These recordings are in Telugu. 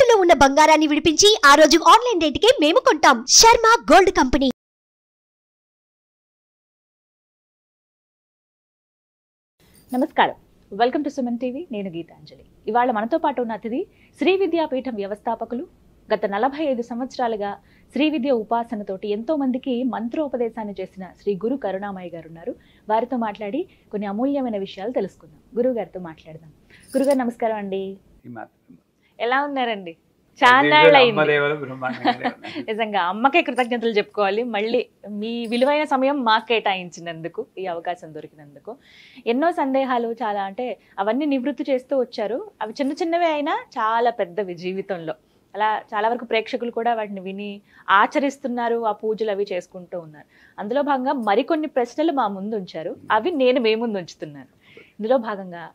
తాకట్టులో ఉన్న బంగారాన్ని విడిపించి ఆ రోజు ఆన్లైన్ రేటుకే మేము కొంటాం. Sharma gold company. నమస్కారం, వెల్కమ్ టు సుమన్ టీవీ. నేను గీతాంజలి. ఇవాళ మనతో పాటు ఉన్న అతిథి శ్రీ విద్యాపీఠం వ్యవస్థాపకులు, గత 45 సంవత్సరాలుగా శ్రీ విద్య ఉపాసనతోటి ఎంతో మందికి మంత్రోపదేశాన్ని చేసిన శ్రీ గురు కరుణామయ్య గారు ఉన్నారు. వారితో మాట్లాడి కొన్ని అమూల్యమైన విషయాలు తెలుసుకుందాం. గురువు గారితో మాట్లాడదాం. గురుగారు నమస్కారం అండి. ఎలా ఉన్నారండి? చాలా నిజంగా అమ్మకే కృతజ్ఞతలు చెప్పుకోవాలి. మళ్ళీ మీ విలువైన సమయం మాకు కేటాయించినందుకు, ఈ అవకాశం దొరికినందుకు. ఎన్నో సందేహాలు చాలా అంటే అవన్నీ నివృత్తి చేస్తూ వచ్చారు. అవి చిన్న చిన్నవే అయినా చాలా పెద్దవి జీవితంలో. అలా చాలా వరకు ప్రేక్షకులు కూడా వాటిని విని ఆచరిస్తున్నారు, ఆ పూజలు అవి చేసుకుంటూ ఉన్నారు. అందులో భాగంగా మరికొన్ని ప్రశ్నలు మా ముందు ఉంచారు, అవి నేను మీ ముందు ఉంచుతున్నాను. ఇందులో భాగంగా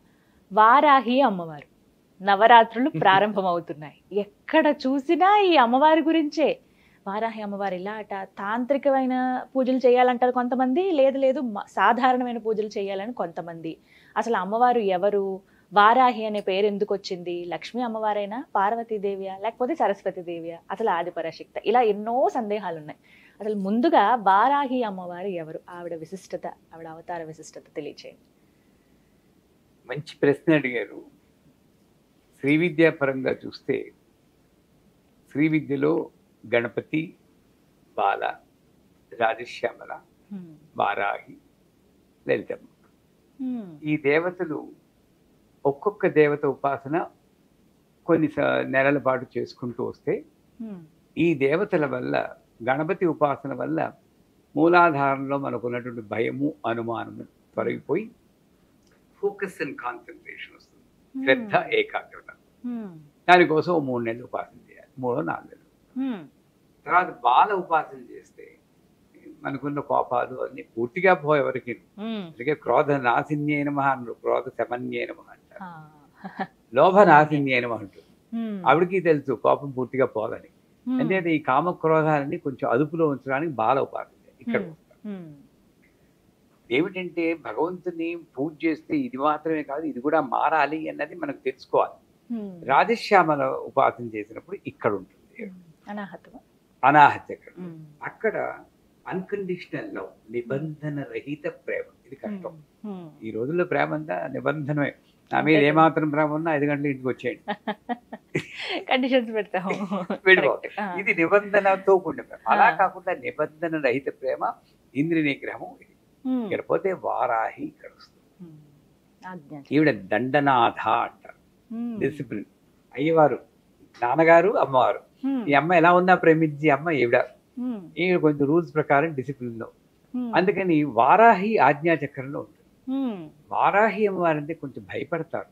వారాహి అమ్మవారు నవరాత్రులు ప్రారంభమవుతున్నాయి. ఎక్కడ చూసినా ఈ అమ్మవారి గురించే. వారాహి అమ్మవారు ఇలా అట, తాంత్రికమైన పూజలు చేయాలంటారు కొంతమంది, లేదు సాధారణమైన పూజలు చేయాలని కొంతమంది. అసలు అమ్మవారు ఎవరు, వారాహి అనే పేరు ఎందుకు వచ్చింది, లక్ష్మీ అమ్మవారైనా, పార్వతీదేవియా, లేకపోతే సరస్వతీదేవియా, అసలు ఆదిపరాశక్తి, ఇలా ఎన్నో సందేహాలు ఉన్నాయి. అసలు ముందుగా వారాహి అమ్మవారు ఎవరు, ఆవిడ విశిష్టత, ఆవిడ అవతార విశిష్టత తెలియచేయండి. మంచి ప్రశ్న అడిగారు. శ్రీ విద్యా పరంగా చూస్తే శ్రీ విద్యలో గణపతి, బాల, రాజశ్యామల, వారాహి, లలితమ్మ, ఈ దేవతలు ఒక్కొక్క దేవత ఉపాసన కొన్ని నెలల పాటు చేసుకుంటూ వస్తే ఈ దేవతల వల్ల, గణపతి ఉపాసన వల్ల మూలాధారంలో మనకు ఉన్నటువంటి భయము, అనుమానము తొలగిపోయి ఫోకస్ అండ్ కాన్సన్ట్రేషన్ వస్తుంది, శ్రద్ధ, ఏకాగ్రత. దానికోసం 3 నెలలు ఉపాసన చేయాలి, 3-4 నెలలు. తర్వాత బాల ఉపాసన చేస్తే మనకున్న కోపాలు అన్ని పూర్తిగా పోయి ఎవరికి. అందుకే క్రోధ నాశిన్యే నమః అన్నారు, క్రోధ శమన్యే నమః అంటారు, లోభ నాశిన్యే నమః అంటారు. ఆవిడికి తెలుసు కోపం పూర్తిగా పోదని. ఎందుకంటే ఈ కామక్రోధాలని కొంచెం అదుపులో ఉంచడానికి బాల ఉపాసన ఇక్కడ ఏమిటంటే భగవంతుని పూజ చేస్తే ఇది మాత్రమే కాదు, ఇది కూడా మారాలి అన్నది మనకు తెలుసుకోవాలి. రాజశ్యామల ఉపాసన చేసినప్పుడు ఇక్కడ ఉంటుంది అనాహత. అక్కడ అన్కండిషనల్ లవ్, నిబంధన రహిత ప్రేమ. ఇది కష్టం ఈ రోజుల్లో. ప్రేమ అంతా నిబంధనమే. నా మీద ఏమాత్రం ప్రేమ ఉన్నా 5 గంటల ఇంటికి వచ్చేయండి, కండిషన్స్ పెడతాము. ఇది నిబంధనతో కూడిన ప్రేమ. అలా కాకుండా నిబంధన రహిత ప్రేమ, ఇంద్రియ నిగ్రహము. ఇకపోతే వారాహి ఇక్కడ వస్తుంది. ఈవిడ దండనాథ అంటారు, డిసిప్లిన్. అయ్యవారు నాన్నగారు, అమ్మవారు. ఈ అమ్మ ఎలా ఉందా ప్రేమించి అమ్మ ఈవిడ కొంచెం రూల్స్ ప్రకారం డిసిప్లిన్ లో. అందుకని వారాహి ఆజ్ఞాచక్రంలో ఉంటుంది. వారాహి అమ్మవారు అంటే కొంచెం భయపడతారు.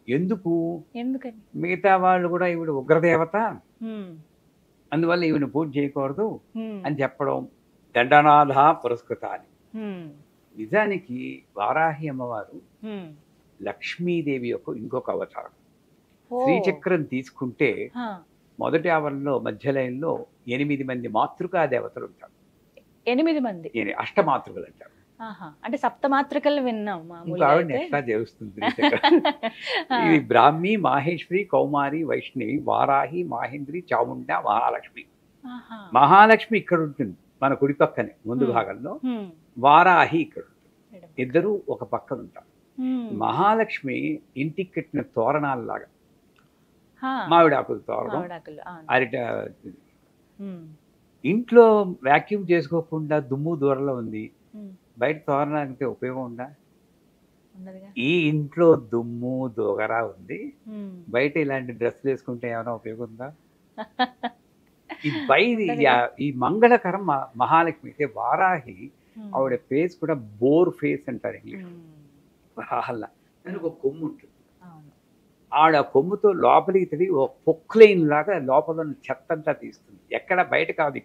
ఎందుకు? మిగతా వాళ్ళు కూడా ఈవిడ ఉగ్రదేవత, అందువల్ల ఈవిడ పూజ చేయకూడదు అని చెప్పడం. దండనాథ పురస్కృత అని. నిజానికి వారాహి అమ్మవారు లక్ష్మీదేవి యొక్క ఇంకొక అవతారం. శ్రీచక్రం తీసుకుంటే మొదటి ఆవరణలో మధ్య లైన్లో 8 మంది మాతృకా దేవతలు ఉంటారు. 8 మంది అష్టమాతృకలు అంటారు. అంటే సప్తమాతృకలు విన్నాం. ఎట్లా చేస్తుంది ఇది? బ్రాహ్మి, మాహేశ్వరి, కౌమారి, వైష్ణవి, వారాహి, మాహేంద్రి, చాముండ, మహాలక్ష్మి. మహాలక్ష్మి ఇక్కడ ఉంటుంది మన కుడి పక్కనే ముందు భాగంలో, వారాహి ఇక్కడ ఉంటుంది. ఇద్దరు ఒక పక్కన ఉంటారు. మహాలక్ష్మి ఇంటికి కట్టిన తోరణాలలాగా, మామిడాకులు తోరణం, అరిట. ఇంట్లో వ్యాక్యూమ్ చేసుకోకుండా దుమ్ము దూరంలో ఉంది, బయట తోరణానికి ఉపయోగం ఉందా? ఈ ఇంట్లో దుమ్ము దోగరా ఉంది, బయట ఇలాంటి డ్రెస్సులు వేసుకుంటే ఏమైనా ఉపయోగం ఉందా? ఈ మంగళకరం మహాలక్ష్మి అయితే. వారాహి ఆవిడ ఫేస్ కూడా బోర్ ఫేస్ అంటారు ఇంగ్లీష్. దానికి ఒక కొమ్ము ఉంటుంది. ఆవిడ కొమ్ముతో లోపలికి తిరిగి ఒక పొక్లైన్ లాగా లోపల చెత్తంతా తీస్తుంది. ఎక్కడ బయట కాదు,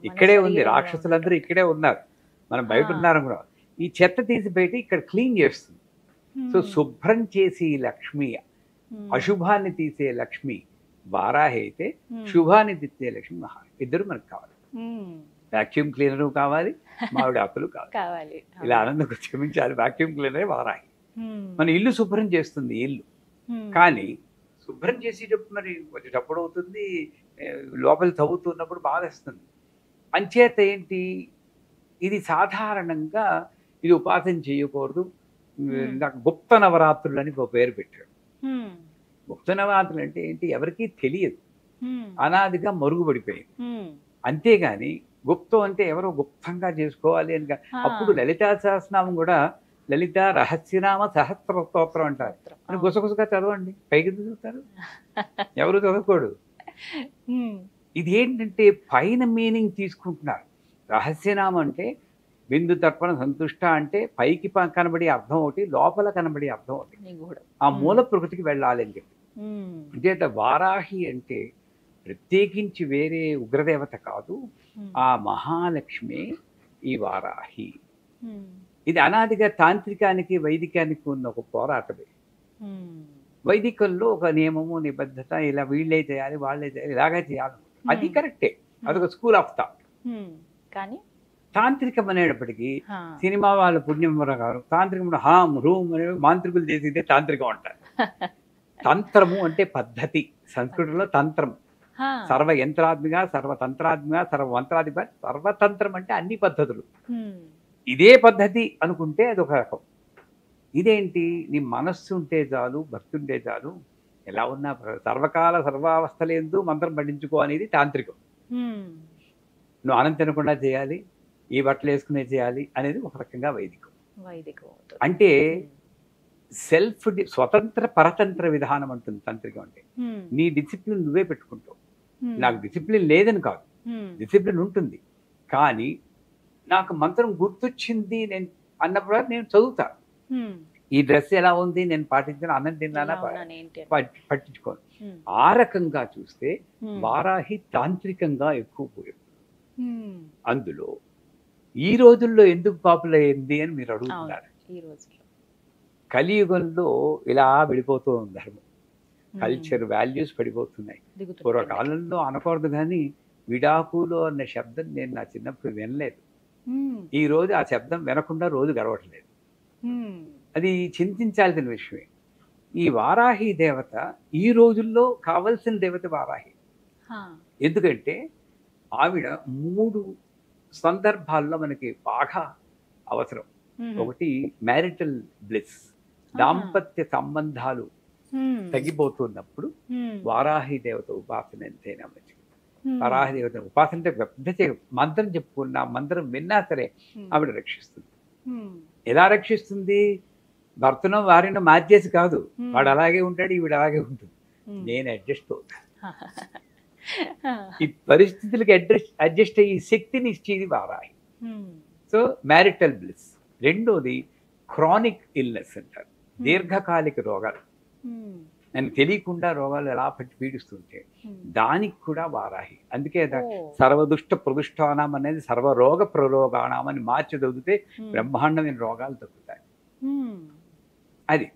ఇక్కడే ఉంది. రాక్షసులందరూ ఇక్కడే ఉన్నారు, మనం బయట ఉన్నారు కూడా. ఈ చెత్త తీసి బయట ఇక్కడ క్లీన్ చేస్తుంది. సో శుభ్రం చేసి లక్ష్మి, అశుభాన్ని తీసే లక్ష్మి వారాహి అయితే, శుభాన్ని తీసే లక్ష్మి మహాలక్ష్మి. ఇద్దరు మనకు కావాలి. వాక్యూమ్ క్లీనర్ కావాలి, మామిడి ఆకులు కావాలి. ఇలా ఆనందం క్షమించాలి. వాక్యూమ్ క్లీనరే వారాహి. మన ఇల్లు శుభ్రం చేస్తుంది ఇల్లు, కానీ శుభ్రం చేసేటప్పుడు మరి కొంచెం చప్పుడు అవుతుంది, లోపల తవ్వుతున్నప్పుడు బాధేస్తుంది. అంచేత ఏంటి, ఇది సాధారణంగా ఇది ఉపాసన చేయకూడదు. నాకు గుప్త నవరాత్రులు అని ఒక పేరు పెట్టాడు. గుప్త నవరాత్రులు అంటే ఏంటి, ఎవరికీ తెలియదు, అనాదిగా మరుగుపడిపోయింది. అంతేగాని గుప్తం అంటే ఎవరో గుప్తంగా చేసుకోవాలి అని అప్పుడు లలితా సహస్రనామం కూడా లలిత రహస్యనామ సహస్ర స్తోత్రం అంటారు. అని గుసగుసగా చదవండి, పైకి చదువుతారు, ఎవరు చదవకూడదు. ఇది ఏంటంటే పైన మీనింగ్ తీసుకుంటున్నారు. రహస్యనామం అంటే బిందు తర్పణ సంతుష్ట అంటే పైకి కనబడి అర్థం ఒకటి, లోపల కనబడి అర్థం ఒకటి. ఆ మూల ప్రకృతికి వెళ్ళాలి అని చెప్పి. అంటే వారాహి అంటే ప్రత్యేకించి వేరే ఉగ్రదేవత కాదు, ఆ మహాలక్ష్మి ఈ వారాహి. ఇది అనాదిగా తాంత్రికానికి వైదికానికి ఉన్న ఒక పోరాటమే. వైదికంలో ఒక నియమము నిబద్ధత, ఇలా వీళ్ళే చేయాలి వాళ్ళే చేయాలి ఇలాగే చేయాలి, అది కరెక్టే, అదొక స్కూల్ ఆఫ్ థాట్. కానీ తాంత్రికం అనేటప్పటికీ సినిమా వాళ్ళ పుణ్యం గారు తాంత్రికం హామ్ రూమ్ అనే మాంత్రికులు చేసిందే తాంత్రికం అంటారు. తంత్రము అంటే పద్ధతి, సంస్కృతంలో తంత్రం సర్వ యంత్రాత్మిక సర్వతంత్రాత్మిక సర్వమంత్రాత్మిక, సర్వతంత్రం అంటే అన్ని పద్ధతులు. ఇదే పద్ధతి అనుకుంటే అదొక రకం. ఇదేంటి, నీ మనస్సు ఉంటే చాలు, భక్తి ఉంటే చాలు, ఎలా ఉన్నా సర్వకాల సర్వావస్థలందు మంత్రం పండించుకో అనేది తాంత్రికం. నువ్వు అన్నం తినకుండా చేయాలి, ఈ బట్టలు వేసుకునే చేయాలి అనేది ఒక రకంగా వైదికం. అంటే సెల్ఫ్ స్వతంత్ర పరతంత్ర విధానం అంటుంది తాంత్రికం. అంటే నీ డిసిప్లిన్ నువ్వే పెట్టుకుంటావు. నాకు డిసిప్లిన్ లేదని కాదు, డిసిప్లిన్ ఉంటుంది, కానీ నాకు మంత్రం గుర్తొచ్చింది నేను అన్నప్పుడు నేను చదువుతా. ఈ డ్రెస్ ఎలా ఉంది, నేను పాటించిన, అన్నం తిన్నానా పట్టించుకోను. ఆ రకంగా చూస్తే వారాహి తాంత్రికంగా ఎక్కువ పోయింది. అందులో ఈ రోజుల్లో ఎందుకు పాపులర్ అయింది అని మీరు అడుగుతున్నారు. కలియుగంలో ఇలా వెళ్ళిపోతూ ఉంది ధర్మం, కల్చర్ వాల్యూస్ పడిపోతున్నాయి. పూర్వకాలంలో అనకూడదు కానీ విడాకులో అన్న శబ్దం నేను నా చిన్నప్పుడు వినలేదు. ఈ రోజు ఆ శబ్దం వినకుండా రోజు గడవట్లేదు. అది చింతించాల్సిన విషయమే. ఈ వారాహి దేవత ఈ రోజుల్లో కావలసిన దేవత వారాహి. ఎందుకంటే ఆవిడ 3 సందర్భాల్లో మనకి బాగా అవసరం. ఒకటి మ్యారిటల్ బ్లిస్, దాంపత్య సంబంధాలు తగ్గిపోతున్నప్పుడు వారాహి దేవత ఉపాసన ఎంతైనా మంచిది. వారాహి దేవత ఉపాసన అంటే పెద్ద మంత్రం చెప్పుకున్నా, మంత్రం విన్నా సరే ఆవిడ రక్షిస్తుంది. ఎలా రక్షిస్తుంది? భర్తను వారిని మార్చేసి కాదు, వాడు అలాగే ఉంటాడు, ఈవిడ అలాగే ఉంటుంది, నేను అడ్జస్ట్ అవుతాను. ఈ పరిస్థితులకి అడ్జస్ట్ అయ్యి శక్తిని ఇచ్చేది వారాహి. So marital bliss. రెండోది క్రానిక్ ఇల్నెస్ అంటారు, దీర్ఘకాలిక రోగాలు, అని తెలియకుండా రోగాలు ఎలా పీడిస్తుంటే దానికి కూడా వారాహి. అందుకే సర్వదుష్ట ప్రదుష్టానం అనేది సర్వరోగ ప్రరోగాణం అని మార్చి చదివితే బ్రహ్మాండమైన రోగాలు తగ్గుతాయి. అది.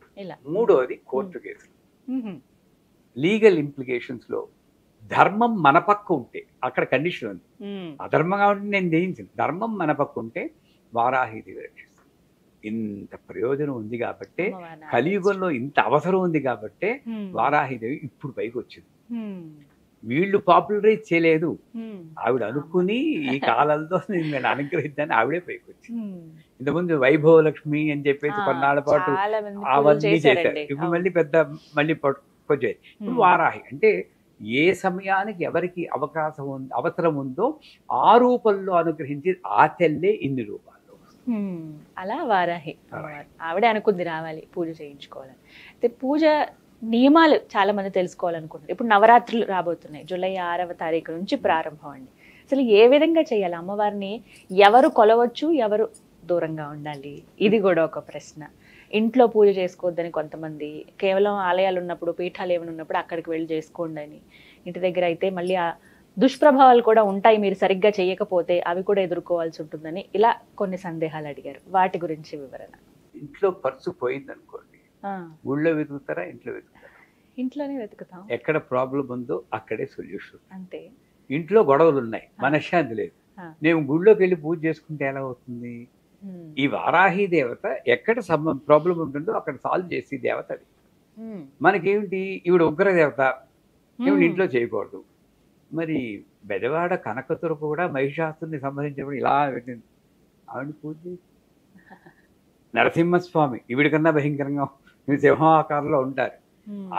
మూడోది కోర్టు కేసులు, లీగల్ ఇంప్లికేషన్స్ లో ధర్మం మన పక్క ఉంటే, అక్కడ కండిషన్ ఉంది, అధర్మంగా ఉంటే నేను జయించిన, ధర్మం మన పక్క ఉంటే వారాహిదేవి రక్షిస్తుంది. ఇంత ప్రయోజనం ఉంది కాబట్టే, కలియుగంలో ఇంత అవసరం ఉంది కాబట్టే వారాహిదేవి ఇప్పుడు పైకి వచ్చింది. వీళ్ళు పాపులరైజ్ చేయలేదు, ఆవిడ అనుకుని ఈ కాలంలో నేను అనుగ్రహిద్దాన్ని ఆవిడే పైకి వచ్చింది. ఇంతకుముందు వైభవ లక్ష్మి అని చెప్పేసి కొన్నాళ్ళ పాటు అవన్నీ చేశారు. ఇప్పుడు మళ్ళీ మళ్ళీ కొంచెం ఇప్పుడు వారాహి అంటే ఏ సమయానికి ఎవరికి అవసరం ఉందో ఆ రూపంలో అనుగ్రహించి ఆ తెల్లే ఇన్ని రూపాల్లో. అలా వారాహి ఆవిడే అనుకుంది రావాలి పూజ చేయించుకోవాలని. అయితే పూజ నియమాలు చాలా మంది తెలుసుకోవాలనుకుంటున్నారు. ఇప్పుడు నవరాత్రులు రాబోతున్నాయి, జూలై 6వ తారీఖు నుంచి ప్రారంభం అండి. అసలు ఏ విధంగా చేయాలి? అమ్మవారిని ఎవరు కొలవచ్చు, ఎవరు దూరంగా ఉండాలి? ఇది కూడా ఒక ప్రశ్న. ఇంట్లో పూజ చేసుకోవద్దని కొంతమంది, కేవలం ఆలయాలు ఉన్నప్పుడు, పీఠాలు ఏమైనా ఉన్నప్పుడు అక్కడికి వెళ్ళి చేసుకోండి అని. ఇంటి దగ్గర అయితే మళ్ళీ ఆ దుష్ప్రభావాలు కూడా ఉంటాయి, మీరు సరిగ్గా చేయకపోతే అవి కూడా ఎదుర్కోవాల్సి ఉంటుందని ఇలా కొన్ని సందేహాలు అడిగారు. వాటి గురించి వివరణ. ఇంట్లో పర్సు పోయింది అనుకోండి, ఊళ్ళో వెతుకుతారా, ఇంట్లో వెతుకుతారా? ఇంట్లోనే వెతుకుతాం. ఎక్కడ ప్రాబ్లం ఉందో అక్కడే సొల్యూషన్. అంతే. ఇంట్లో గొడవలు ఉన్నాయి, మనశ్శాంతి లేదు, నేను గుళ్ళోకి వెళ్ళి పూజ చేసుకుంటే ఎలా అవుతుంది? ఈ వారాహి దేవత ఎక్కడ ప్రాబ్లం ఉంటుందో అక్కడ సాల్వ్ చేసి దేవత అది. మనకేమిటి ఈవిడ ఉగ్రదేవత, ఈవిడ ఇంట్లో చేయకూడదు. మరి బెజవాడ కనకదుర్గ కూడా మహిషాసుని సంబంధించినప్పుడు ఇలా పెట్టింది, ఆవిడ పూజ చేసి. నరసింహస్వామి ఈవిడ కన్నా భయంకరంగా సింహాకారంలో ఉంటారు.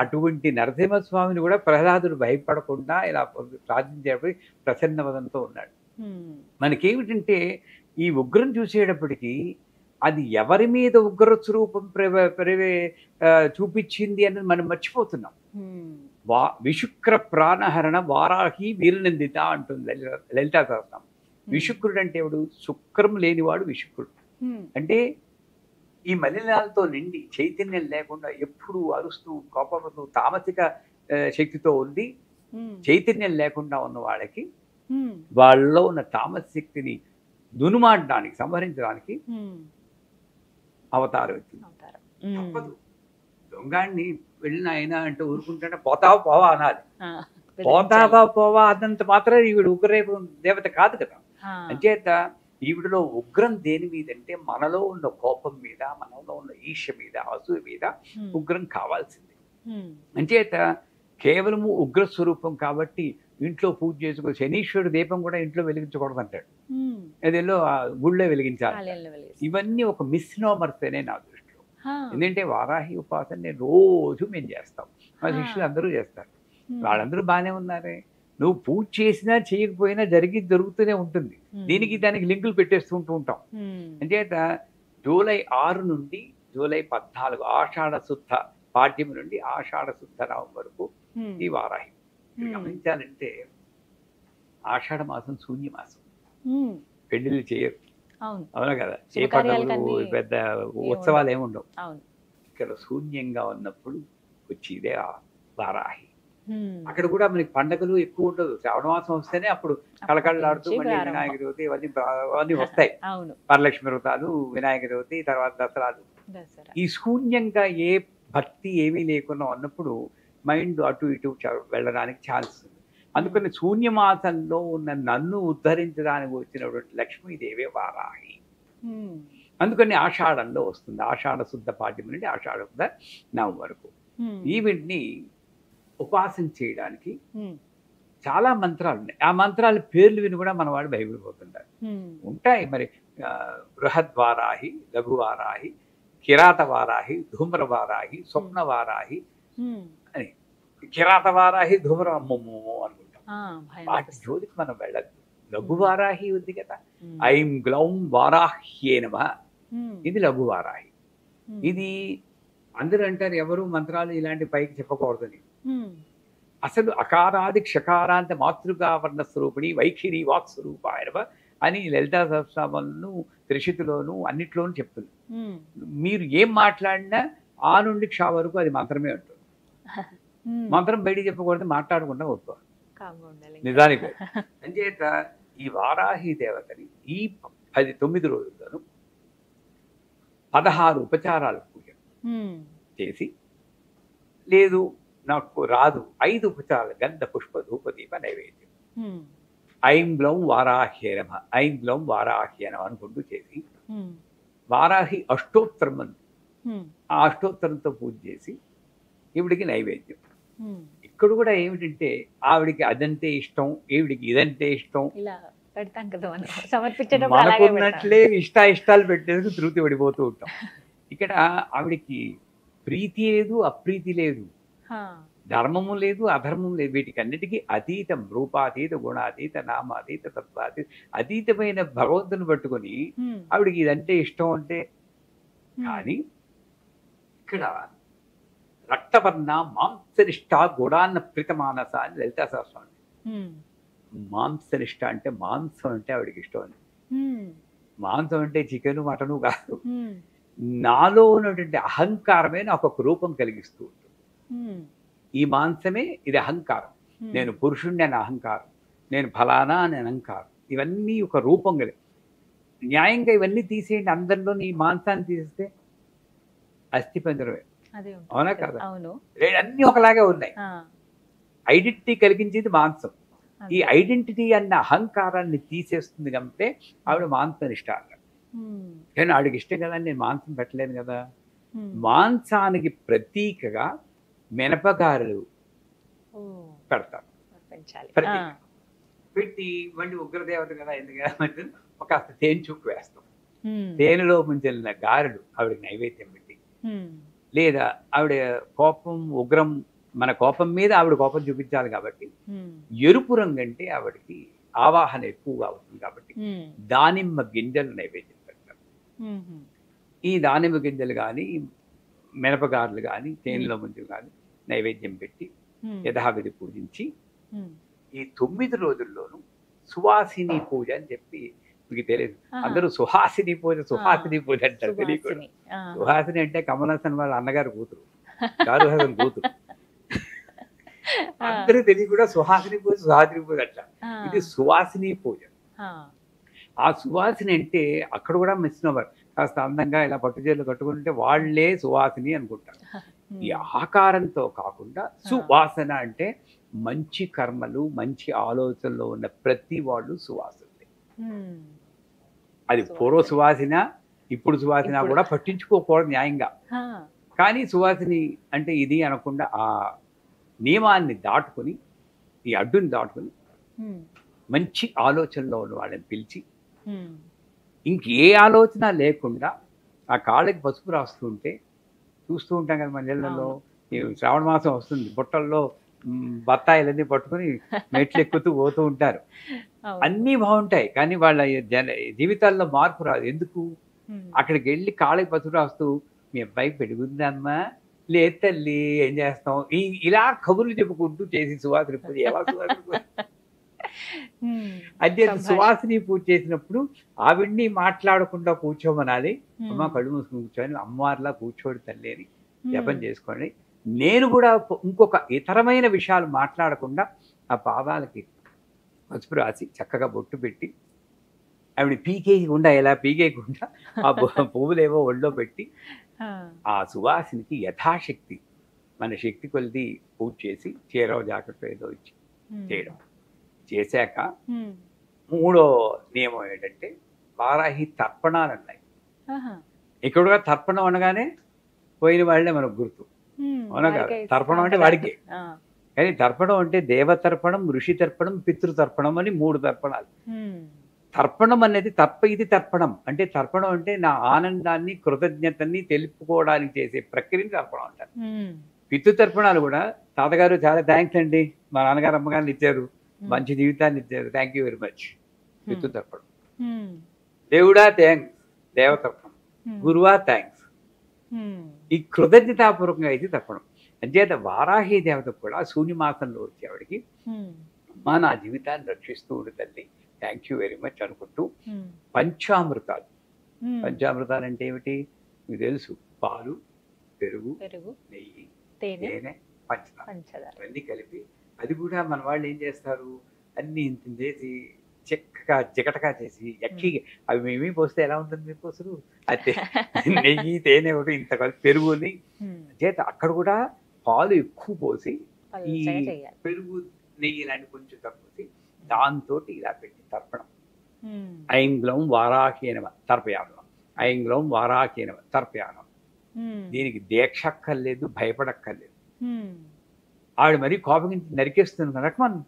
అటువంటి నరసింహస్వామిని కూడా ప్రహ్లాదుడు భయపడకుండా ఇలా ప్రార్థించేటప్పుడు ప్రసన్నవదంతో ఉన్నాడు. మనకేమిటంటే ఈ ఉగ్రం చూసేటప్పటికీ అది ఎవరి మీద ఉగ్ర స్వరూపం చూపించింది అన్నది మనం మర్చిపోతున్నాం. విశుక్ర ప్రాణహరణ వారాహి వీరనందిత అంటుంది లలితా సహస్రనామం. విశుక్రుడు అంటే ఎవడు? శుక్రం లేనివాడు విశుక్రుడు. అంటే ఈ మలినాలతో నిండి చైతన్యం లేకుండా ఎప్పుడు అరుస్తూ కోపడుతూ తామసిక శక్తితో ఉండి చైతన్యం లేకుండా ఉన్న వాళ్ళకి వాళ్ళలో ఉన్న తామస శక్తిని దునుమాడడానికి సంహరించడానికి అవతారం వచ్చింది. తప్పదు. దొంగాడిని వెళ్ళిన ఆయన అంటే ఊరుకుంటే పోతావా పోవా అనాలి. పోతావా పోవా అన్నంత మాత్రం ఈవిడ ఉగ్రరేపు దేవత కాదు కదా. అంచేత ఈవిడలో ఉగ్రం దేని మీద అంటే మనలో ఉన్న కోపం మీద, మనలో ఉన్న ఈర్ష్య మీద, అసూయ మీద ఉగ్రం కావాల్సింది. అంచేత కేవలము ఉగ్ర స్వరూపం కాబట్టి ఇంట్లో పూజ చేసుకో. శనీశ్వరుడు దీపం కూడా ఇంట్లో వెలిగించకూడదు అంటాడు, అదేలో గుళ్ళో వెలిగించాలి. ఇవన్నీ ఒక మిస్నోమర్స్ అనే నా దృష్టిలో. ఎందుకంటే వారాహి ఉపాసన నేను రోజు మేము చేస్తాం, మా శిష్యులు అందరూ చేస్తారు. వాళ్ళందరూ బాగానే ఉన్నారే. నువ్వు పూజ చేసినా చేయకపోయినా జరుగుతూనే ఉంటుంది. దీనికి దానికి లింకులు పెట్టేస్తూ ఉంటాం. అంచేత జూలై 6 నుండి జూలై 14 ఆషాఢ శుద్ధ పాడ్యమి నుండి ఆషాఢ శుద్ధ నవం వరకు ఈ వారాహి. గమనించాలంటే ఆషాఢ మాసం శూన్యమాసం, పెళ్లిళ్ళు చేయరు. అవునా కదా? ఏ పండుగలు పెద్ద ఉత్సవాలు ఏముండవు. ఇక్కడ శూన్యంగా ఉన్నప్పుడు వచ్చేదే ఆ వారాహి. అక్కడ కూడా మనకి పండుగలు ఎక్కువ ఉండదు. శ్రావణ మాసం వస్తేనే అప్పుడు కళకళలాడుతూ మళ్ళీ వినాయక చవితి ఇవన్నీ వస్తాయి. వరలక్ష్మి వ్రతాలు, వినాయక చవితి, తర్వాత దసరాలు. ఈ శూన్యంగా ఏ భక్తి ఏమీ లేకుండా ఉన్నప్పుడు మైండ్ అటు ఇటు వెళ్ళడానికి ఛాన్స్ ఉంది. అందుకని శూన్యమాసంలో ఉన్న నన్ను ఉద్ధరించడానికి వచ్చినటువంటి లక్ష్మీదేవే వారాహి. అందుకని ఆషాఢంలో వస్తుంది. ఆషాఢ శుద్ధ పాడ్యమి నుండి ఆషాఢ శుద్ధ నవం వరకు ఈవిడ్ని ఉపాసన చేయడానికి చాలా మంత్రాలు ఉన్నాయి. ఆ మంత్రాల పేర్లు విని కూడా మన వాడు భయపడిపోతుంటారు. ఉంటాయి మరి. బృహద్వారాహి, లఘువారాహి, కిరాతవారాహి, ధూమ్రవారాహి, స్వప్నవారాహి అని. కిరాతవారాహి ధూమ్రం అమ్మమ్మో అనుకుంటాం. వాటి జోలికి మనం వెళ్ళద్దు. లఘువారాహి ఉంది కదా, ఐం గ్లౌం వారాహ్యే నమః, ఇది లఘువారాహి. ఇది అందరూ అంటారు ఎవరు మంత్రాలు ఇలాంటి పైకి చెప్పకూడదని. అసలు అకారాది క్షకారాంత మాతృకావర్ణ స్వరూపిణి వైఖిరి వాక్ స్వరూపాయనవ అని లలితా సహస్రనామంలోను త్రిశతిలోను అన్నిట్లోనూ చెప్తుంది. మీరు ఏం మాట్లాడినా ఆ నుండి క్ష వరకు అది మంత్రమే ఉంటుంది. మంత్రం బయటికి చెప్పకూడదు, మాట్లాడకుండా వస్తుంది నిజానికి. అంచేత ఈ వారాహి దేవతని ఈ 9 రోజుల్లోనూ 16 ఉపచారాలు పూజ చేసి, లేదు నాకు రాదు 5 ఉపచారాలు గంధ పుష్ప ధూప దీప నైవేద్యం, ఐం గ్లౌం వారాహ్యే నమః, ఐం గ్లౌం వారాహ్యే నమః అనుకుంటూ చేసి వారాహి అష్టోత్తరం అని ఆ అష్టోత్తరంతో పూజ చేసి ఈవిడికి నైవేద్యం. ఇక్కడ కూడా ఏమిటంటే ఆవిడికి అదంటే ఇష్టం, ఈవిడికి ఇదంటే ఇష్టం, మనకున్నట్లే ఇష్టాలు పెట్టేందుకు తృప్తి పడిపోతూ ఉంటాం. ఇక్కడ ఆవిడికి ప్రీతి లేదు, అప్రీతి లేదు, ధర్మము లేదు, అధర్మం లేదు, వీటికి అన్నిటికీ అతీతం, రూపాతీత, గుణాతీత, నామాతీత, తత్వాతీత, అతీతమైన భగవంతుని పట్టుకొని ఆవిడికి ఇదంటే ఇష్టం అంటే. కానీ ఇక్కడ రక్తవర్ణ మాంసనిష్ట గుడాన్న ప్రీతమానస అని లలితా సహస్రనామం. మాంసనిష్ట అంటే మాంసం అంటే ఆవిడికి ఇష్టం అని. మాంసం అంటే చికెను మటను కాదు, నాలో ఉన్నటువంటి అహంకారమే నాకు ఒక రూపం కలిగిస్తూ ఉంటుంది. ఈ మాంసమే ఇది అహంకారం. నేను పురుషుణ్ణి అని అహంకారం, నేను ఫలానా అని అహంకారం, ఇవన్నీ ఒక రూపం కలిగి. న్యాయంగా ఇవన్నీ తీసేయండి, అందరిలో ఈ మాంసాన్ని తీసేస్తే అస్థిపంజరమే. అవునా కదా? అన్నీ ఒకలాగే ఉన్నాయి. ఐడెంటిటీ కలిగించేది మాంసం. ఈ ఐడెంటిటీ అన్న అహంకారాన్ని తీసేస్తుంది కాబట్టి ఆవిడ మాంసం ఇష్ట. కానీ ఆవిడకి ఇష్టం కదా, నేను మాంసం పెట్టలేను కదా. మాంసానికి ప్రతీకగా మినపగారెలు పెడతారు. ప్రతీక పెట్టి మళ్ళీ ఉగ్రదేవత కదా ఎందుకంటే ఒక తేనె చుక్కు వేస్తాం. తేనెలో ముంచెల్లిన గారెలు ఆవిడకి నైవేద్యం పెట్టి, లేదా ఆవిడ కోపం ఉగ్రం, మన కోపం మీద ఆవిడ కోపం చూపించాలి కాబట్టి ఎరుపు రంగు అంటే ఆవిడకి ఆవాహన ఎక్కువగా అవుతుంది కాబట్టి దానిమ్మ గింజలు నైవేద్యం పెడతారు. ఈ దానిమ్మ గింజలు కానీ మినపగారులు కానీ తేనెలో ముందు కానీ నైవేద్యం పెట్టి యథావిధి పూజించి ఈ 9 రోజుల్లోనూ సువాసిని పూజ అని చెప్పి మీకు తెలియదు, అందరూ సుహాసిని పూజ అంటారు. తెలియకూడదు. సుహాసిని అంటే కమల్ హాసన్ వాళ్ళ అన్నగారు కూతురు, షారుఖ్ హాసన్ కూతురు. అందరూ తెలియ కూడా సుహాసిని పూజ అంటారు. ఇది సువాసిని పూజ. ఆ సువాసిని అంటే అక్కడ కూడా మిస్నోవర్, కాస్త అందంగా ఇలా పట్టుచీరలు కట్టుకుంటే వాళ్లే సువాసిని అనుకుంటారు. ఈ ఆకారంతో కాకుండా సువాసన అంటే మంచి కర్మలు మంచి ఆలోచనలో ఉన్న ప్రతి వాళ్ళు సువాసనలే. అది పూర్వ సువాసన ఇప్పుడు సువాసన కూడా పట్టించుకోకూడదు న్యాయంగా. కానీ సువాసిని అంటే ఇది అనకుండా ఆ నియమాన్ని దాటుకుని, ఈ అడ్డుని దాటుకుని మంచి ఆలోచనలో ఉన్న వాళ్ళని పిలిచి ఇంకే ఆలోచన లేకుండా ఆ కాళ్ళకి పసుపు రాస్తుంటే చూస్తూ ఉంటాం కదా మన ఇళ్లలో. శ్రావణ మాసం వస్తుంది, బుట్టల్లో బత్తాయిలన్నీ పట్టుకుని మెట్లు ఎక్కుతూ పోతూ ఉంటారు. అన్నీ బాగుంటాయి కానీ వాళ్ళ జీవితాల్లో మార్పు రాదు. ఎందుకు? అక్కడికి వెళ్ళి కాళ్ళకి పసుపు రాస్తూ మీ అబ్బాయి పెరుగుందమ్మా, లేదు తల్లి ఏం చేస్తాం, ఇలా కబుర్లు చెప్పుకుంటూ చేసి సువాసిని పూజ. అదే సువాసిని పూజ చేసినప్పుడు ఆవిడ్ని మాట్లాడకుండా కూర్చోమనాలి. అమ్మ కళ్ళు మూసుకుని కూర్చొని అమ్మవారిలా కూర్చోడు తల్లి అని జపం చేసుకోండి. నేను కూడా ఇంకొక ఇతరమైన విషయాలు మాట్లాడకుండా ఆ పాదాలకి పసుపు రాసి చక్కగా బొట్టు పెట్టి ఆవిడ పీకేయకుండా, ఎలా పీకేయకుండా ఆ పువ్వులేవో ఒళ్ళో పెట్టి ఆ సువాసినికి యథాశక్తి మన శక్తి కొలిది పూజ చేసి చీరో జాకెట్ ఏదో ఇచ్చి చేయడం. చేశాక మూడో నియమం ఏంటంటే వారాహి తర్పణాలు అన్నాయి. ఇక్కడ తర్పణం అనగానే పోయిన వాళ్ళే మనకు గుర్తు, అవునా కదా? తర్పణం అంటే వాడికి. కానీ తర్పణం అంటే దేవతర్పణం, ఋషి తర్పణం, పితృతర్పణం అని 3 తర్పణాలు. తర్పణం అనేది ఇది తర్పణం అంటే, తర్పణం అంటే నా ఆనందాన్ని కృతజ్ఞతని తెలుపుకోవడానికి చేసే ప్రక్రియని తర్పణం అంటారు. పితృతర్పణాలు కూడా తాతగారు చాలా థ్యాంక్స్ అండి, మా నాన్నగారు అమ్మగారిని ఇచ్చారు, మంచి జీవితాన్ని ఇచ్చారు, థ్యాంక్ యూ వెరీ మచ్. పితృతర్పణం. దేవుడా థ్యాంక్స్, దేవతర్పణం. గురువా థ్యాంక్స్. ఈ కృతజ్ఞతాపూర్వకంగా అయితే తర్పణం. అంచేత వారాహి దేవత కూడా శూన్యమాసంలో వచ్చేవాడికి అమ్మా నా జీవితాన్ని రక్షిస్తూ ఉండు తల్లి, థ్యాంక్ యూ వెరీ మచ్ అనుకుంటూ పంచామృతాలు. పంచామృతాలు అంటే ఏమిటి మీకు తెలుసు, పాలు, పెరుగు, నెయ్యి, తేనె, పంచదార ఇవన్నీ కలిపి, అది కూడా మన వాళ్ళు ఏం చేస్తారు, అన్ని ఇంత చేసి చెక్కగా జిగటగా చేసి ఎక్కి అవి మేమీ పోస్తే ఎలా ఉంటుంది మీకు అసలు, అయితే నెయ్యి తేనె ఒకటి ఇంత కలిపి పెరుగుని చేత అక్కడ కూడా పాలు ఎక్కువ పోసి ఈ పెరుగు నెయ్యి లాంటి కొంచెం తక్కువ దాంతో ఇలా పెట్టి తర్పణం. ఐంగ్లం వారాహీనవ తర్పయానం, ఐంగ్లం వారాహీనవ తర్పయానం. దీనికి దీక్ష అక్కర్లేదు, భయపడక్కర్లేదు. ఆవిడ మరీ కోపం నరికేస్తుంది రకమన్,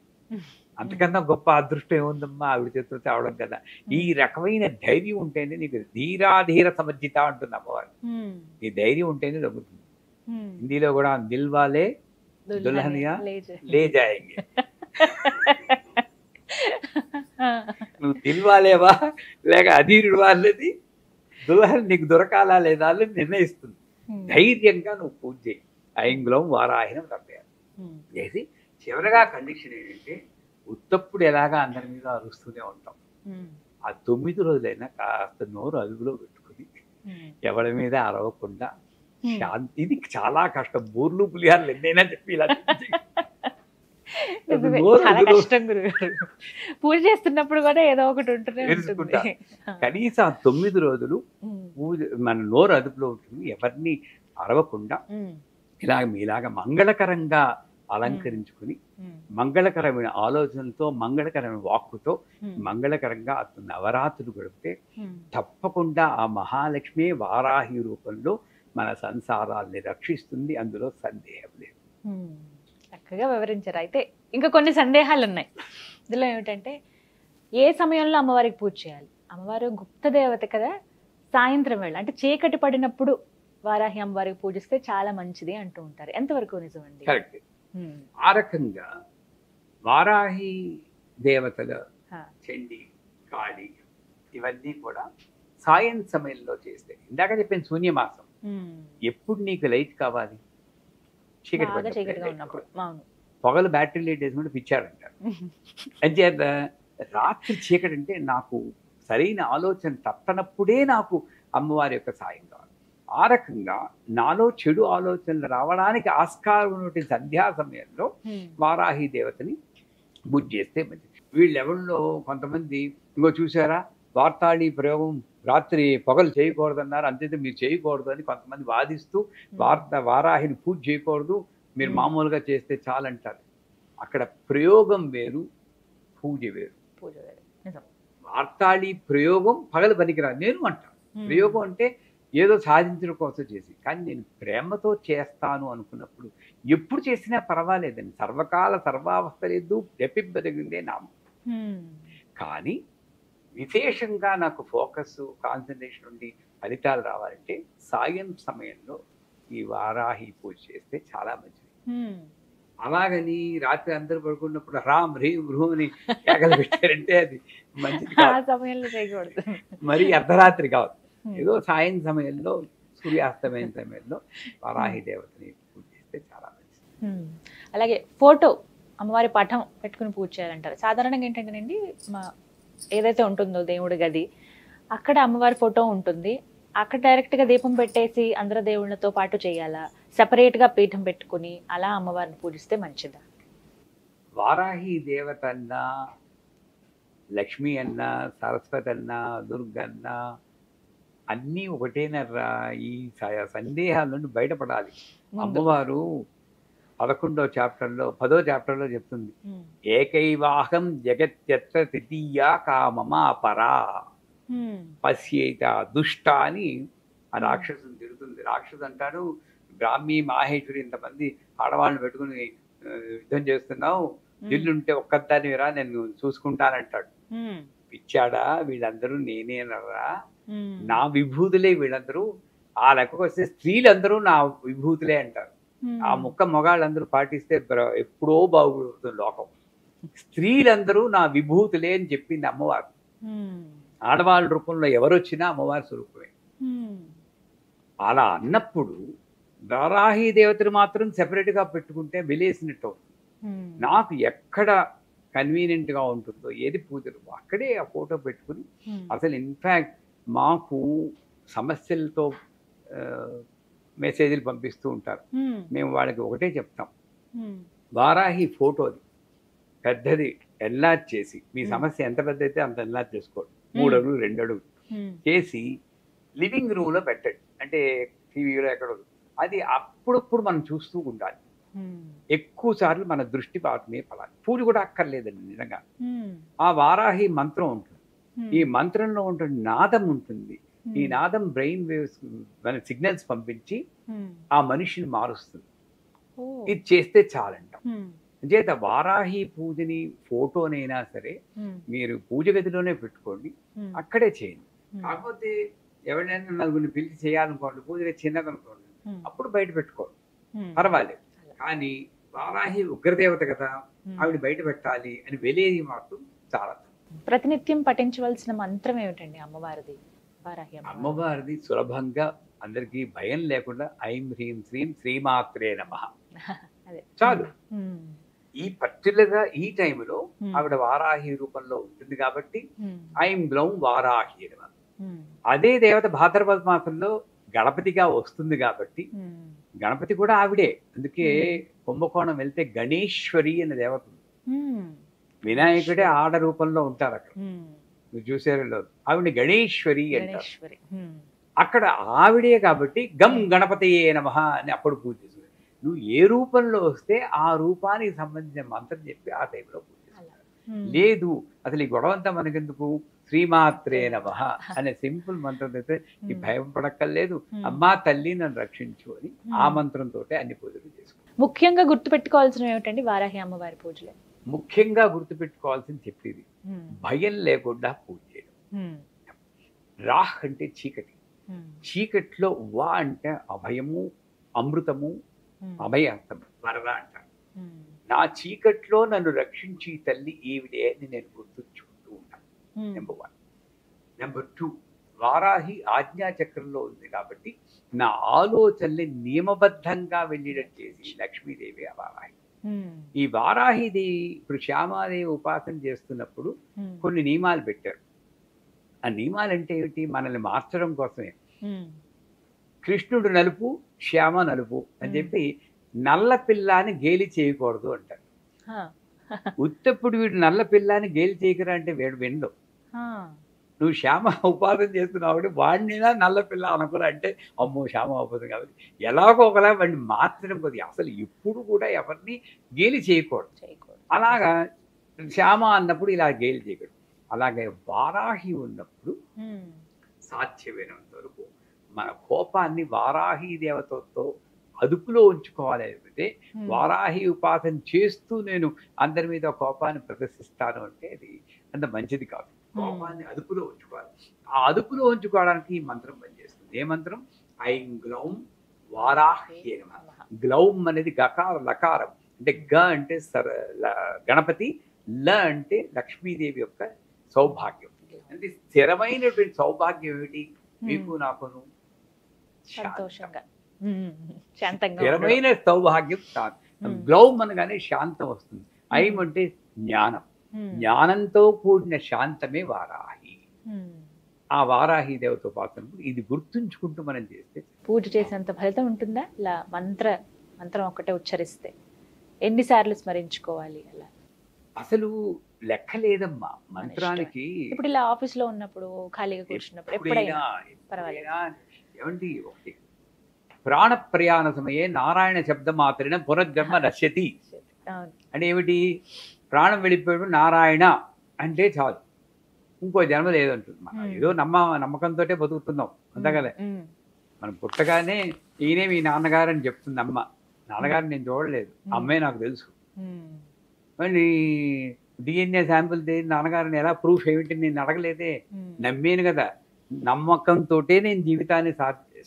అంతకన్నా గొప్ప అదృష్టం ఏముందమ్మా ఆవిడ చేతితో తేవడం కదా. ఈ రకమైన ధైర్యం ఉంటేనే నీకు ధీరాధీర సమర్జిత అంటుంది అమ్మవారు. ఈ ధైర్యం ఉంటేనే తగ్గుతుంది. హిందీలో కూడా దిల్వాలే దుల్హనియా లే జాయేంగే. నువ్వు దిల్వాలేవా లేక అధీరుడు వాళ్ళది దుల్హన్ నీకు దొరకాలా లేదా అని నిర్ణయిస్తుంది. ధైర్యంగా నువ్వు పూజ చేయి. ఐంగ్లం వారాహినం తప్పేయాలి చేసి చివరగా కండిషన్ ఏంటంటే, ఉత్తప్పుడు ఎలాగా అందరి మీద అరుస్తూనే ఉంటాం, ఆ 9 రోజులైనా కాస్త నోరు అదుపులో పెట్టుకుని ఎవరి మీద అరవకుండా శాంతి. ఇది చాలా కష్టం. బూర్లు పులిహార్లు ఎన్నైనా చెప్పి ఇలా పూజ చేస్తున్నప్పుడు కూడా ఏదో ఒకటి ఉంటుంది. కనీసం ఆ 9 రోజులు పూజ మన నోరు అదుపులో ఉంటుంది. ఎవరిని అరవకుండా మీలాగా మంగళకరంగా అలంకరించుకుని మంగళకరమైన ఆలోచనలతో, మంగళకరమైన వాక్కుతో మంగళకరంగా నవరాత్రులు గడిపితే తప్పకుండా ఆ మహాలక్ష్మి వారాహి రూపంలో మన సంసారాల్ని రక్షిస్తుంది, అందులో సందేహం లేదు. చక్కగా వివరించారు. అయితే ఇంకా కొన్ని సందేహాలు ఉన్నాయి. ఇందులో ఏమిటంటే ఏ సమయంలో అమ్మవారికి పూజ చేయాలి? అమ్మవారు గుప్త దేవత కదా, సాయంత్రం వేళ అంటే చీకటి పడినప్పుడు వారాహి అమ్మవారికి పూజిస్తే చాలా మంచిది అంటూ ఉంటారు. ఎంతవరకు నిజమండి? కరెక్ట్. ఆ రకంగా వారాహి దేవతల చండి, కాళి ఇవన్నీ కూడా సాయం సమయంలో చేస్తే, ఇందాక చెప్పిన శూన్యమాసం ఎప్పుడు నీకు లైట్ కావాలి? చీకటిగా ఉన్నప్పుడు. పొగలు బ్యాటరీ లైట్ వేసుకుంటే పిచ్చాడంటారు. అంచేత రాత్రి చీకటి అంటే నాకు సరైన ఆలోచన తప్పనప్పుడే నాకు అమ్మవారి యొక్క సాయం కావాలి. ఆ రకంగా నాలో చెడు ఆలోచనలు రావడానికి ఆస్కారం ఉన్నటువంటి సంధ్యా సమయంలో వారాహి దేవతని పూజ చేస్తే మంచిది. వీళ్ళెవరిలో కొంతమంది ఇంకో చూసారా, వార్తాళి ప్రయోగం రాత్రి పొగలు చేయకూడదన్నారు, అంతేతే మీరు చేయకూడదు అని కొంతమంది వాదిస్తూ వారాహిని పూజ చేయకూడదు, మీరు మామూలుగా చేస్తే చాలంటారు. అక్కడ ప్రయోగం వేరు, పూజ వేరు. వార్తాళి ప్రయోగం పగలు పనికిరాదు నేను అంటాను. ప్రయోగం అంటే ఏదో సాధించడం కోసం చేసి, కానీ నేను ప్రేమతో చేస్తాను అనుకున్నప్పుడు ఎప్పుడు చేసినా పర్వాలేదండి. సర్వకాల సర్వావస్థ లేదు, జపింపదగిందే నామం. కానీ విశేషంగా నాకు ఫోకస్, కాన్సన్ట్రేషన్ ఉండి ఫలితాలు రావాలంటే సాయం సమయంలో ఈ వారాహి పూజ చేస్తే చాలా మంచిది. అలాగని రాత్రి అందరూ పడుకున్నప్పుడు రామ్ హ్రీం భ్రూమ్ అని కేకలు పెట్టారంటే అది మంచిది కాదు. మరి అర్ధరాత్రి కాదు, ఏదో సాయం సమయంలో సూర్యాస్తమైన సమయంలో వారాహి దేవతని పూజ చేస్తే చాలా మంచిది. అలాగే ఫోటో అమ్మవారి పటం పెట్టుకుని పూజ చేయాలంటారు. సాధారణంగా ఏంటంటేనండి, ఏదైతే ఉంటుందో దేవుడి గది, అక్కడ అమ్మవారి ఫోటో ఉంటుంది, అక్కడ డైరెక్ట్గా దీపం పెట్టేసి అందరు దేవుళ్ళతో పాటు చేయాలా, సపరేట్గా పీఠం పెట్టుకుని అలా అమ్మవారిని పూజిస్తే మంచిదా? వారాహి దేవత అన్నా, లక్ష్మి అన్నా, సరస్వతి అన్నా, దుర్గన్నా అన్నీ ఒకటేనరా? ఈ సందేహాల నుండి బయటపడాలి. అమ్మవారు 11వ చాప్టర్లో 10వ చాప్టర్లో చెప్తుంది, ఏకైవాహం జగత్యత్ర తృతీయా కామమా పరా పశ్యేత దుష్ట అని ఆ రాక్షసుని తిరుగుతుంది. రాక్షసు అంటాడు, బ్రాహ్మీ మాహేశ్వరి ఇంతమంది ఆడవాళ్ళని పెట్టుకుని యుద్ధం చేస్తున్నావు, ఇల్లుంటే ఒక్కదాన్ని రా నేను చూసుకుంటానంటాడు. పిచ్చాడా, వీళ్ళందరూ నేనేనరా, నా విభూతులే వీళ్ళందరూ. ఆ లెక్కకు వస్తే స్త్రీలందరూ నా విభూతులే అంటారు. ఆ ముక్క మొగాళ్ళందరూ పాటిస్తే ఎప్పుడో బాగుపడుతుంది లోకం. స్త్రీలందరూ నా విభూతులే అని చెప్పింది అమ్మవారు. ఆడవాళ్ళ రూపంలో ఎవరు వచ్చినా అమ్మవారి స్వరూపమే. అలా అన్నప్పుడు వారాహి దేవతను మాత్రం సెపరేట్గా పెట్టుకుంటే వెలేసినట్టు అవుతుంది. నాకు ఎక్కడ కన్వీనియంట్గా ఉంటుందో, ఏది పూజలు అక్కడే ఆ ఫోటో పెట్టుకుని, అసలు ఇన్ఫ్యాక్ట్ మాకు సమస్యలతో మెసేజ్లు పంపిస్తూ ఉంటారు. మేము వాళ్ళకి ఒకటే చెప్తాం, వారాహి ఫోటోది పెద్దది ఎన్లార్జ్ చేసి, మీ సమస్య ఎంత పెద్ద అయితే అంత ఎన్లార్జ్ చేసుకోండి, 3 అడుగులు 2 అడుగులు చేసి లివింగ్ రూమ్లో పెట్టండి. అంటే టీవీలో ఎక్కడో అది అప్పుడప్పుడు మనం చూస్తూ ఉండాలి. ఎక్కువ సార్లు మన దృష్టి వాటి మీద పడాలి. పూజ కూడా అక్కర్లేదండి నిజంగా. ఆ వారాహి మంత్రం ఉంటుంది, ఈ మంత్రంలో ఉంటుంది నాదం ఉంటుంది. ఈ నాదం బ్రెయిన్ వేవ్స్ మన సిగ్నల్స్ పంపించి ఆ మనిషిని మారుస్తుంది. ఇది చేస్తే చాలంటాం. చేత వారాహి పూజని ఫోటోనైనా సరే మీరు పూజ గదిలోనే పెట్టుకోండి, అక్కడే చేయండి. కాకపోతే ఎవరైనా నలుగురిని పిలిచి చేయాలనుకోండి, పూజ గది చిన్నదనుకోండి, అప్పుడు బయట పెట్టుకోండి, పర్వాలేదు. కానీ వారాహి ఉగ్రదేవత కదా, ఆవిడ బయట పెట్టాలి అని వెలేది మాత్రం చాలా. ప్రతినిత్యం పఠించవలసిన మంత్రం ఏమిటండి అమ్మవారిది? అమ్మవారిది సులభంగా అందరికీ భయం లేకుండా ఐం హ్రీం శ్రీం శ్రీమాత్రే నమః చాలు. ఈ పర్టికులర్గా ఈ టైంలో ఆవిడ వారాహి రూపంలో ఉంటుంది కాబట్టి ఐం గ్లౌం వారాహి నమః. అదే దేవత భాద్రపద మాసంలో గణపతిగా వస్తుంది కాబట్టి గణపతి కూడా ఆవిడే. అందుకే కుంభకోణం వెళ్తే గణేశ్వరి అనే దేవత ఉంది. వినాయకుడే ఆడ రూపంలో ఉంటారు అక్కడ, మీరు చూసారు. ఆవిడ గణేశ్వరి అంటారు. అక్కడ ఆవిడే కాబట్టి గం గణపతయే నమః అని అప్పుడు పూజ చేస్తుంది. నువ్వు ఏ రూపంలో వస్తే ఆ రూపానికి సంబంధించిన మంత్రం చెప్పి ఆ టైంలో పూజ చేస్తారు. లేదు అసలు ఈ గొడవ అంతా మనకెందుకు, శ్రీమాత్రే నమః అనే సింపుల్ మంత్రం అయితే ఈ భయం పడక్కర్లేదు, అమ్మా తల్లి నన్ను రక్షించు అని ఆ మంత్రంతో అన్ని పూజలు చేసుకుంటాం. ముఖ్యంగా గుర్తుపెట్టుకోవాల్సినవి ఏమిటండి వారాహి అమ్మవారి పూజలు? ముఖ్యంగా గుర్తుపెట్టుకోవాల్సింది చెప్పేది, భయం లేకుండా పూజ చేయడం. రాహ్ అంటే చీకటి, చీకట్లో వా అంటే అభయము, అమృతము, అభయార్థం, వరద అంటారు. నా చీకట్లో నన్ను రక్షించి తల్లి ఈవిడే అని నేను గుర్తుంచుకుంటూ ఉంటాను. నెంబర్ 1. నెంబర్ 2, వారాహి ఆజ్ఞాచక్రంలో ఉంది కాబట్టి నా ఆలోచనల్ని నియమబద్ధంగా వెళ్ళేటట్టు చేసి లక్ష్మీదేవి ఆ వారాహి. ఈ వారాహిదేవి ఇప్పుడు శ్యామాదేవి ఉపాసన చేస్తున్నప్పుడు కొన్ని నియమాలు పెట్టారు. ఆ నియమాలు అంటే ఏమిటి, మనల్ని మార్చడం కోసమే. కృష్ణుడు నలుపు, శ్యామ నలుపు అని చెప్పి నల్ల పిల్లాని గేలి చేయకూడదు అంటారు. ఉత్తప్పుడు వీడు నల్ల పిల్లాని గేలి చేయకరా అంటే వీడు విండు. నువ్వు శ్యామ ఉపాసన చేస్తున్నావు వాడిని నల్ల పిల్ల అనుకురా అంటే అమ్మో శ్యామ ఉపాసన కాబట్టి ఎలాగో ఒకలా వాడిని మార్చడం కొద్దిగా. అసలు ఎప్పుడు కూడా ఎవరిని గేలి చేయకూడదు. అలాగా శ్యామ అన్నప్పుడు ఇలా గేలి చేయకూడదు. అలాగే వారాహి ఉన్నప్పుడు సాధ్యమైనంత వరకు మన కోపాన్ని వారాహి దేవతతో అదుపులో ఉంచుకోవాలి. అయితే వారాహి ఉపాసన చేస్తూ నేను అందరి మీద కోపాన్ని ప్రదర్శిస్తాను అంటే అది అంత మంచిది కాదు. కోపాన్ని అదుపులో ఉంచుకోవాలి. ఆ అదుపులో ఉంచుకోవడానికి ఈ మంత్రం పనిచేస్తుంది. ఏ మంత్రం? ఐం గ్లౌం వారాహ్యే నమః. గ్లౌం అనేది గకార లకారం, అంటే గ అంటే గణపతి, ల అంటే లక్ష్మీదేవి యొక్క సౌభాగ్యం. అంటే స్థిరమైనటువంటి సౌభాగ్యం ఏమిటి మీకు నాకును? సంతోషంగా స్థిరమైన సౌభాగ్యం. గ్లౌమ్ అనగానే శాంతం వస్తుంది. ఐం అంటే జ్ఞానం, జ్ఞానంతో కూడిన శాంతమే వారాహి. ఆ వారాహి దేవత ఉపాసన ఇది గుర్తుంచుకుంటూ మనం చేస్తే పూజ చేసేంత ఫలితం ఉంటుందా? ఇలా మంత్రం ఒక్కటే ఉచ్చరిస్తే ఎన్నిసార్లు స్మరించుకోవాలి? అలా అసలు లెక్క లేదమ్మా మంత్రానికి. ఇప్పుడు ఇలా ఆఫీస్ లో ఉన్నప్పుడు, ఖాళీగా కూర్చున్నప్పుడు, ఎప్పుడైనా ఏమండి, ఒకటి ప్రాణ ప్రయాణ సమయే నారాయణ శబ్ద మాత్రమే పునర్జన్మ నశ్యతి అంటే ఏమిటి? ప్రాణం వెళ్ళిపోయాడు నారాయణ అంటే చాలు, ఇంకో జన్మ లేదంటుంది. మనం ఏదో నమ్మకంతో బతుకుతున్నాం అంతే కదా. మనం పుట్టగానే ఈయనే మీ నాన్నగారు అని చెప్తుంది అమ్మ. నాన్నగారిని నేను చూడలేదు, అమ్మే నాకు తెలుసు. మళ్ళీ డిఎన్ఏ శాంపుల్ నాన్నగారిని ఎలా ప్రూఫ్ ఏమిటి నేను అడగలేదే, నమ్మేను కదా. నమ్మకంతో నేను జీవితాన్ని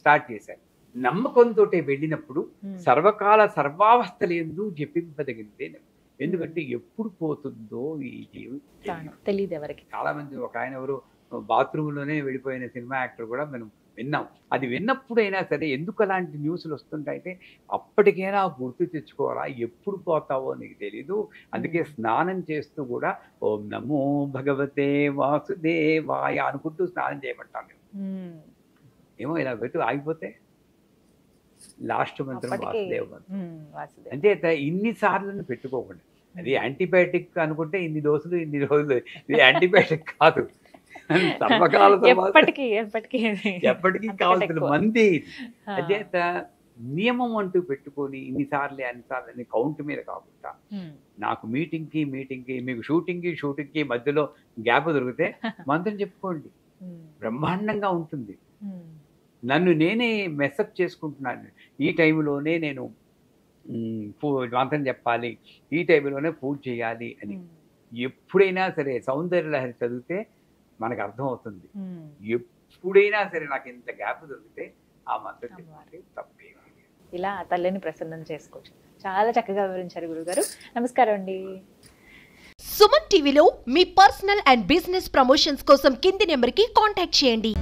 స్టార్ట్ చేశాను. నమ్మకంతో వెళ్ళినప్పుడు సర్వకాల సర్వావస్థలు ఎందు జపింపదగితే. ఎందుకంటే ఎప్పుడు పోతుందో ఈ జీవితం తెలియదు ఎవరికి. చాలా మంది, ఒక ఆయన ఎవరు బాత్రూంలోనే వెళ్ళిపోయిన సినిమా యాక్టర్ కూడా మనం విన్నాం. అది విన్నప్పుడైనా సరే ఎందుకు అలాంటి న్యూస్లు వస్తుంటాయంటే అప్పటికైనా గుర్తు తెచ్చుకోవాలా, ఎప్పుడు పోతావో నీకు తెలీదు. అందుకే స్నానం చేస్తూ కూడా ఓం నమో భగవతే వాసుదేవాయ అనుకుంటూ స్నానం చేయమంటాను నేను. ఏమో ఇలా పెట్టి ఆగిపోతే లాస్ట్ మంత్రం వాసుదేవ మంత్రం. అంటే ఇన్నిసార్లు పెట్టుకోకుండా, అది యాంటీబయాటిక్ అనుకుంటే ఇన్ని డోసులు ఇన్ని రోజులు, ఇది యాంటీబయాటిక్ కాదు. ఎప్పటికీ కావాల్సిన మంది. అదేత నియమం అంటూ పెట్టుకొని ఇన్నిసార్లు అన్నిసార్లు అని కౌంట్ మీద కాకుండా, నాకు మీటింగ్కి మీకు షూటింగ్కి మధ్యలో గ్యాప్ దొరికితే మంత్రం చెప్పుకోండి, బ్రహ్మాండంగా ఉంటుంది. నన్ను నేనే మెసప్ చేసుకుంటున్నాను. ఈ టైంలోనే నేను మంత్రం చెప్పాలి, ఈ టైంలోనే పూజ చేయాలి అని. ఎప్పుడైనా సరే సౌందర్య లహరి చదివితే మనకు అర్థం అవుతుంది. ఎప్పుడైనా సరే నాకు ఇంత గ్యాప్ దొరికితే ఆ మంత్రం చెప్పాలి, తప్పే. ఇలా తల్లిని ప్రసన్నం చేసుకోవచ్చు. చాలా చక్కగా వివరించారు గురుగారు. నమస్కారం అండి. సుమన్ టీవీలో మీ పర్సనల్ అండ్ బిజినెస్ ప్రమోషన్స్ కోసం కింది నెంబర్కి కాంటాక్ట్ చేయండి.